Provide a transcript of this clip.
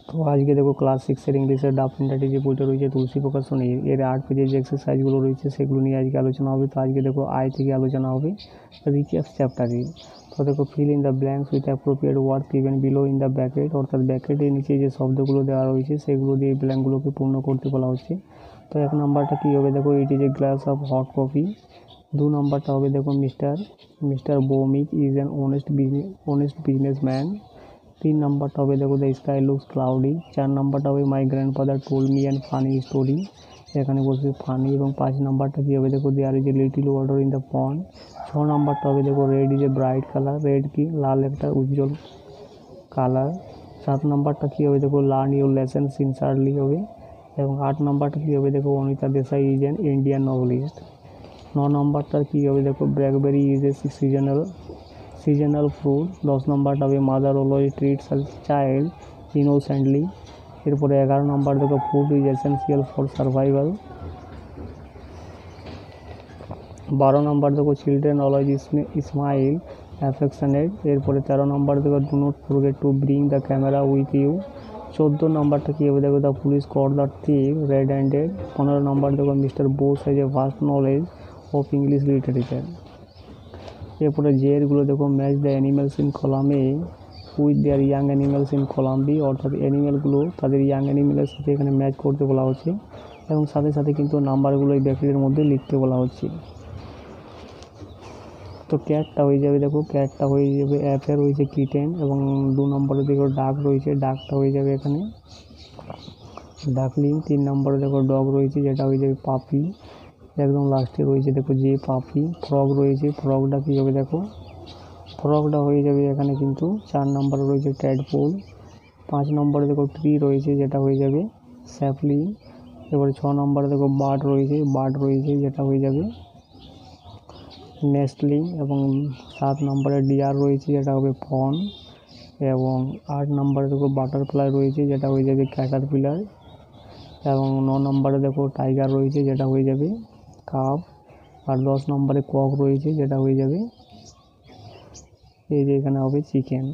তো আজকে দেখো ক্লাস 6-এর ইংলিশের ডাব পেন্টাটি যে বইটা রয়েছে তুলসী প্রকাশনী এর 8 পেজের যে এক্সারসাইজগুলো রয়েছে সেগুলো নিয়ে আজকে আলোচনা হবে। তো আজকে দেখো আয় থেকে আলোচনা হবে রিচার্জ চ্যাপ্টারে। তো দেখো fill in the blanks with appropriate word given below in the bracket, অর্থাৎ ব্র্যাকেটের নিচে যে শব্দগুলো দেওয়া রয়েছে সেগুলো দিয়ে ব্ল্যাঙ্কগুলোকে পূর্ণ করতে বলা হচ্ছে। তো 1 নাম্বারটা কী হবে দেখো, it is a glass of hot coffee. 2 নাম্বারটা হবে দেখো, mister Bhowmik is an honest businessman. 3 নাম্বারটা হবে দেখো, দ্য স্কাই লুকস ক্লাউডি। 4 নাম্বারটা হবে, my grandfather told me and funny story, এখানে বসবে ফানি। এবং 5 নাম্বারটা কী হবে দেখো, there is a little water in the pond. 6 নাম্বারটা হবে দেখো, red is a bright colour. Red কি, লাল একটা উজ্জ্বল কালার। 7 নাম্বারটা কী হবে দেখো, লার্ন ইউর লেসন সিনসারলি হবে। এবং 8 নাম্বারটা কী হবে দেখো, Anita Desai is an Indian novelist. 9 নাম্বারটা কী হবে দেখো, blackberry is a seasonal fruit. 10 নাম্বারটা হবে, mother always treats her child innocently. এরপরে 11 নাম্বার দেখো, food is essential for survival. 12 number দেখো, চিলড্রেন অলওয়েজ স্মাইল অ্যাফেকশনেট। এরপরে 13 নাম্বার দেখো, do not forget to bring the camera with you. 14 নাম্বারটা কী হবে দেখো, the police caught the thief red handed. 15 number দেখো, mister Bose has a vast knowledge of English literature. এরপরে জেরগুলো দেখো, match the animals in column A with their young animals in column B, অর্থাৎ অ্যানিমেলগুলো তাদের ইয়াং অ্যানিমেলের সাথে এখানে ম্যাচ করতে বলা হচ্ছে এবং সাথে সাথে কিন্তু নাম্বারগুলো এই ব্র্যাকেটের মধ্যে লিখতে বলা হচ্ছে। তো ক্যাটটা হয়ে যাবে দেখো, ক্যাটটা হয়ে যাবে অ্যাপের হয়েছে কিটেন। এবং 2 নম্বরে দেখো ডাক রয়েছে, ডাকটা হয়ে যাবে এখানে ডাকলিং। 3 নম্বরে দেখো ডগ রয়েছে, যেটা হয়ে যাবে পাপি। একদম লাস্টে রয়েছে দেখো যে পাপি। ফ্রগ রয়েছে, ফ্রগটা কী হবে দেখো, ফ্রগটা হয়ে যাবে এখানে কিন্তু 4 নম্বরে রয়েছে ট্যাডপোল। 5 নম্বরে দেখো ট্রি রয়েছে, যেটা হয়ে যাবে স্যাপলিং। এবারে 6 নম্বরে দেখো বার্ড রয়েছে যেটা হয়ে যাবে নেস্টলিং। এবং 7 নম্বরে ডিয়ার রয়েছে, যেটা হবে ফন। এবং 8 নম্বরে দেখো বাটারফ্লাই রয়েছে, যেটা হয়ে যাবে ক্যাটারপিলার। এবং 9 নম্বরে দেখো টাইগার রয়েছে, যেটা হয়ে যাবে কাপ। আর 10 নম্বরে কক রয়েছে, যেটা হয়ে যাবে এই যে এখানে হবে চিকেন।